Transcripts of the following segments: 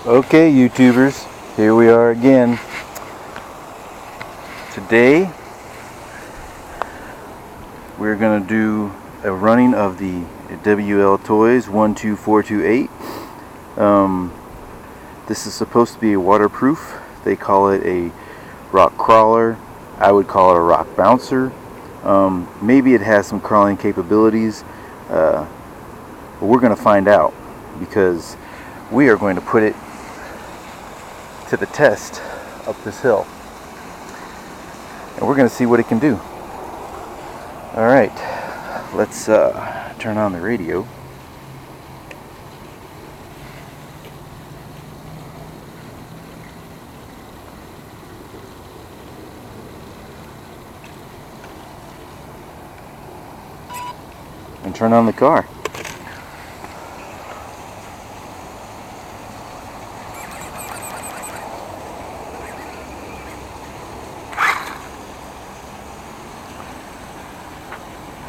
Okay, YouTubers, here we are again. Today we're going to do a running of the WLToys 12428. This is supposed to be waterproof. They call it a rock crawler. I would call it a rock bouncer. Maybe it has some crawling capabilities, but we're going to find out because we are going to put it to the test up this hill, and we're going to see what it can do. All right, let's turn on the radio. And turn on the car.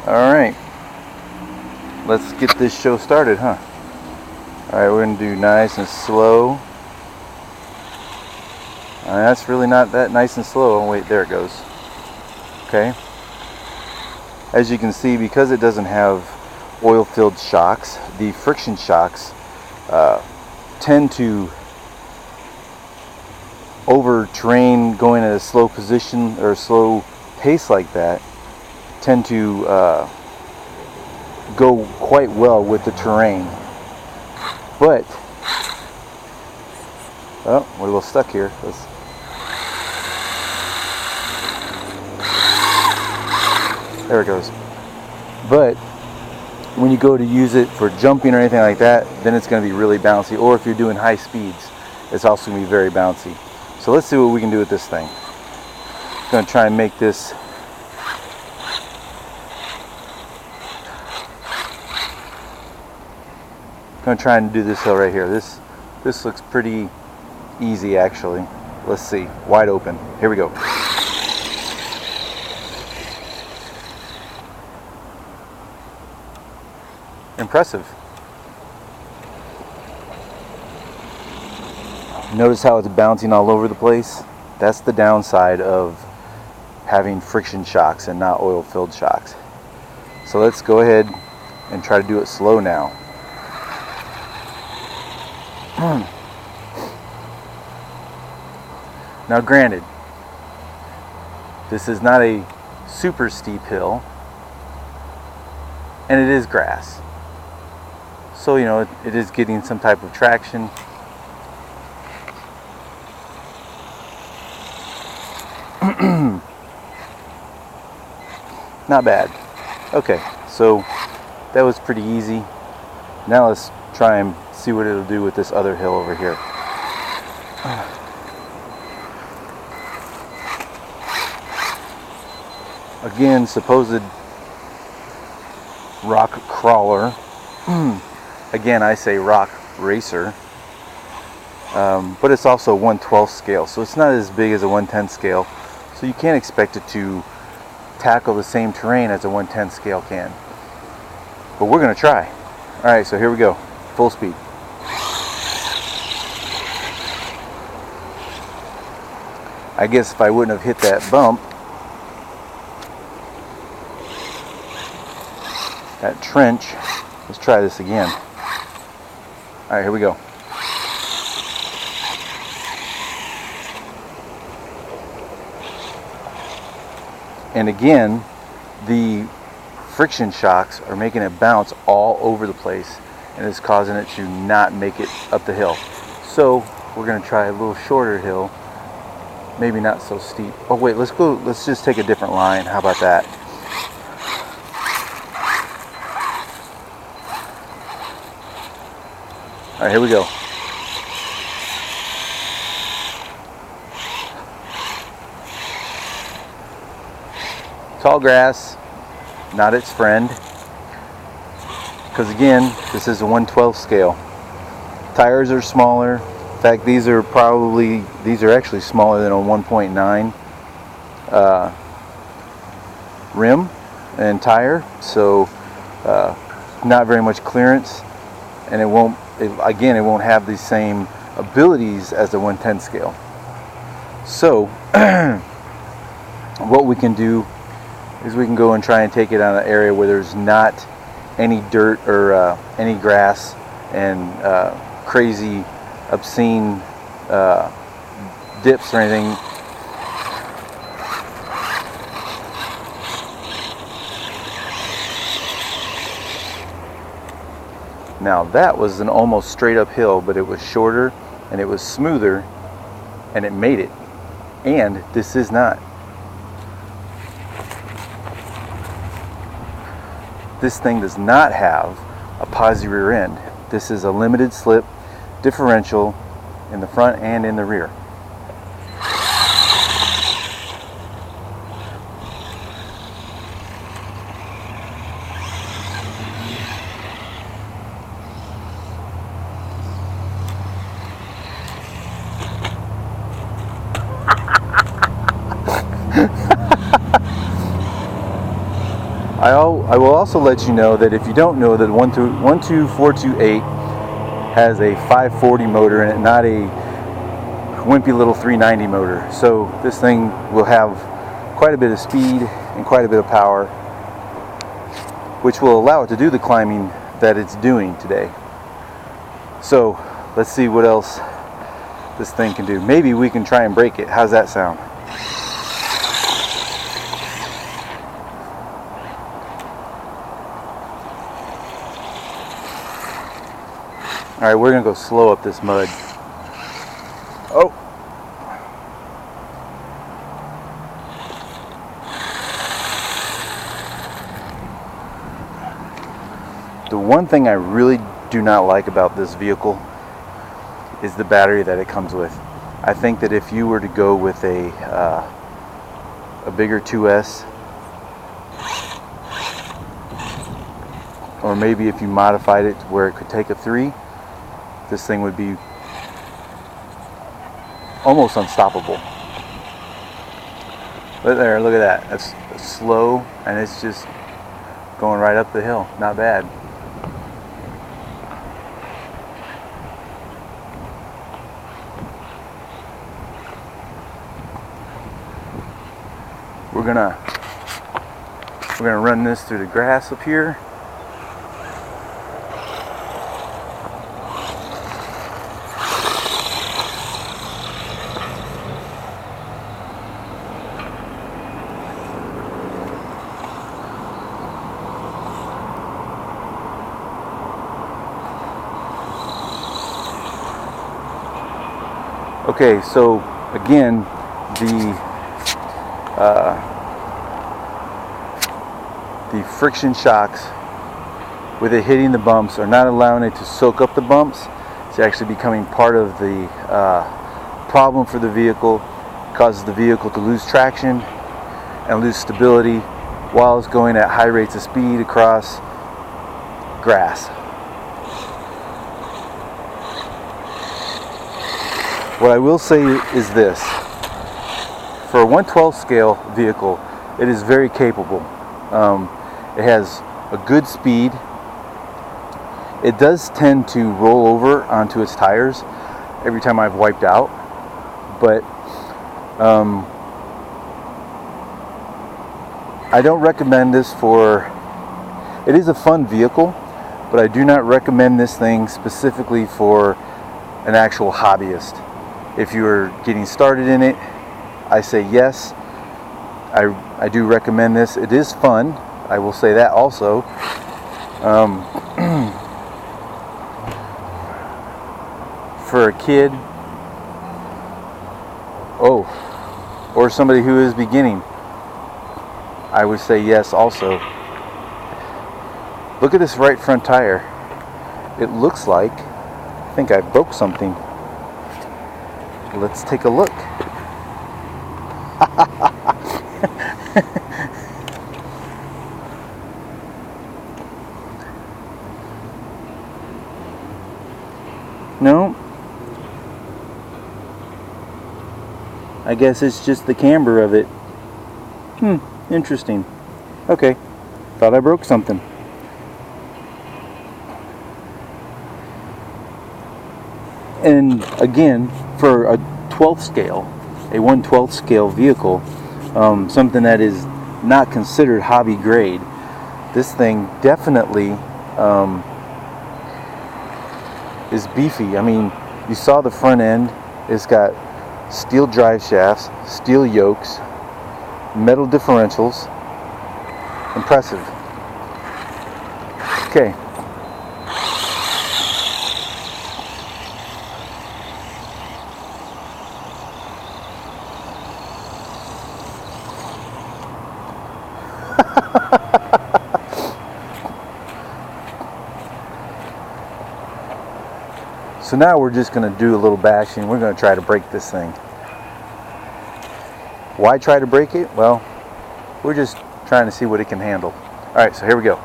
Alright, let's get this show started, huh? Alright, we're going to do nice and slow. That's really not that nice and slow. Oh wait, there it goes. Okay. As you can see, because it doesn't have oil-filled shocks, the friction shocks tend to, over terrain going at a slow position or a slow pace like that, tend to go quite well with the terrain. But oh, we're a little stuck here. There it goes. But when you go to use it for jumping or anything like that, then it's going to be really bouncy. Or if you're doing high speeds, it's also going to be very bouncy. So let's see what we can do with this thing. I'm going to try and make this going to try and do this hill right here. This looks pretty easy actually. Let's see. Wide open. Here we go. Impressive. Notice how it's bouncing all over the place? That's the downside of having friction shocks and not oil-filled shocks. So let's go ahead and try to do it slow now. Now granted, this is not a super steep hill, and it is grass. So, you know, it is getting some type of traction. Not bad. Okay, so that was pretty easy. Now let's try and see what it'll do with this other hill over here. Again, supposed rock crawler. Again, I say rock racer, but it's also 1/12 scale, so it's not as big as a 1/10 scale, so you can't expect it to tackle the same terrain as a 1/10 scale can, but we're going to try. Alright, so here we go, full speed. I guess if I wouldn't have hit that bump, that trench, let's try this again. Alright, here we go. And again, the friction shocks are making it bounce all over the place, and it's causing it to not make it up the hill. So we're going to try a little shorter hill, maybe not so steep. Oh wait, let's just take a different line. How about that? All right, here we go. Tall grass, not its friend. Because again, this is a 1/12 scale. Tires are smaller. In fact, these are actually smaller than a 1.9 rim and tire. So not very much clearance, and it won't have the same abilities as a 110 scale. So what we can do is we can go and try and take it on an area where there's not any dirt or any grass and crazy obscene dips or anything. Now that was an almost straight up hill, but it was shorter and it was smoother and it made it. And this is not. This thing does not have a posi rear end. This is a limited slip differential in the front and in the rear. I will also let you know that if you don't know that 12428 has a 540 motor in it, not a wimpy little 390 motor. So this thing will have quite a bit of speed and quite a bit of power, which will allow it to do the climbing that it's doing today. So let's see what else this thing can do. Maybe we can try and break it. How's that sound? Alright, we're going to go slow up this mud. Oh! The one thing I really do not like about this vehicle is the battery that it comes with. I think that if you were to go with a bigger 2S, or maybe if you modified it to where it could take a 3, this thing would be almost unstoppable. But there, look at that. That's slow and it's just going right up the hill. Not bad. We're gonna run this through the grass up here. Okay, so again, the friction shocks with it hitting the bumps are not allowing it to soak up the bumps. It's actually becoming part of the problem for the vehicle. It causes the vehicle to lose traction and lose stability while it's going at high rates of speed across grass. What I will say is this: for a 112 scale vehicle, it is very capable. It has a good speed. It does tend to roll over onto its tires every time I've wiped out, but I don't recommend this for. It is a fun vehicle, but I do not recommend this thing specifically for an actual hobbyist. If you're getting started in it, I say yes. I do recommend this. It is fun. I will say that also. For a kid, or somebody who is beginning, I would say yes also. Look at this right front tire. It looks like, I think I broke something. Let's take a look. No, I guess it's just the camber of it. Interesting. Okay, thought I broke something. And again, for a 12th scale, a 1/12 scale vehicle, something that is not considered hobby grade, this thing definitely is beefy. I mean, you saw the front end. It's got steel drive shafts, steel yokes, metal differentials. Impressive. Okay. So now we're just going to do a little bashing. We're going to try to break this thing. Why try to break it? Well, we're just trying to see what it can handle. Alright, so here we go.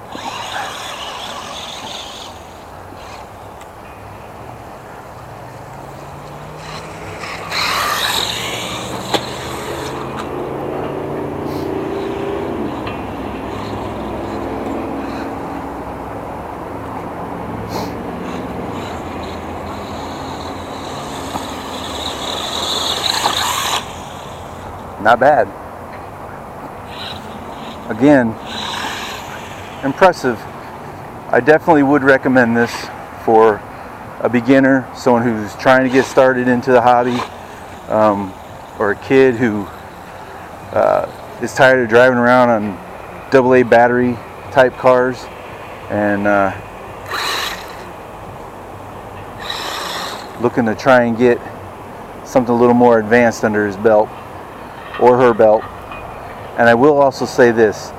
Not bad. Again, impressive. I definitely would recommend this for a beginner, someone who's trying to get started into the hobby, or a kid who is tired of driving around on AA battery type cars and looking to try and get something a little more advanced under his belt or her belt. And I will also say this: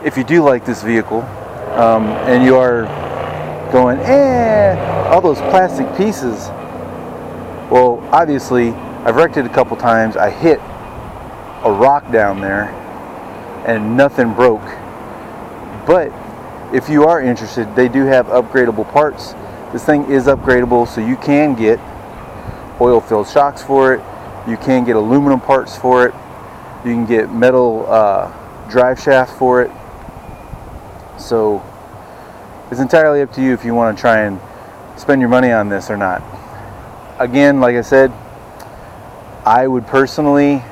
if you do like this vehicle and you are going, all those plastic pieces, well, obviously I've wrecked it a couple times. I hit a rock down there and nothing broke. But if you are interested, they do have upgradable parts. This thing is upgradable, so you can get oil-filled shocks for it. You can get aluminum parts for it. You can get metal drive shaft for it. So it's entirely up to you if you want to try and spend your money on this or not. Again, like I said, I would personally,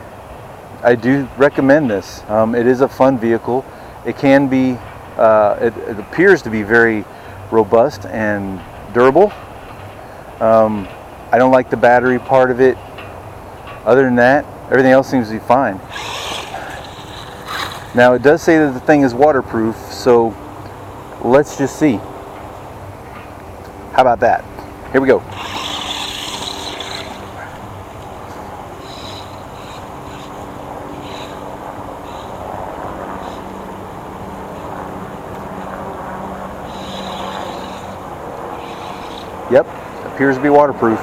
I do recommend this. It is a fun vehicle. It can be, it appears to be very robust and durable. I don't like the battery part of it. Other than that, everything else seems to be fine. Now, it does say that the thing is waterproof, so let's just see. How about that? Here we go. Yep, appears to be waterproof.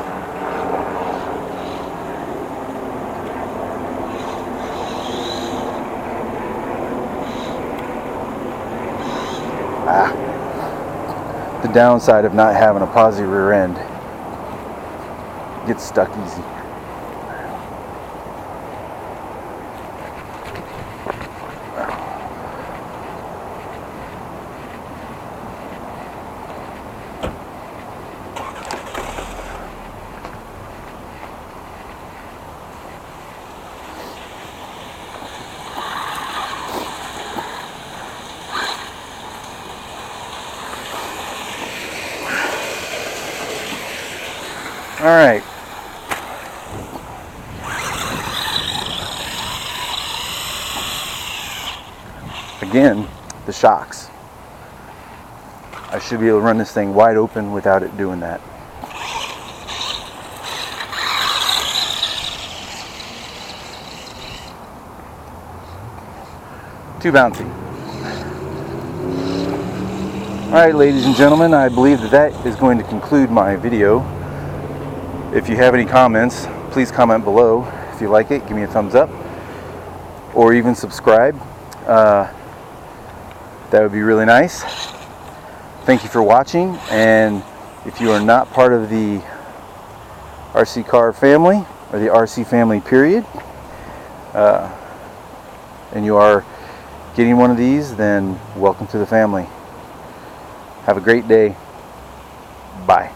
The downside of not having a posi rear end. Gets stuck easy. All right. Again, the shocks. I should be able to run this thing wide open without it doing that. Too bouncy. All right, ladies and gentlemen, I believe that is going to conclude my video. If you have any comments, please comment below. If you like it, give me a thumbs up, or even subscribe. That would be really nice. Thank you for watching, and if you are not part of the RC car family, or the RC family period, and you are getting one of these, then welcome to the family. Have a great day. Bye.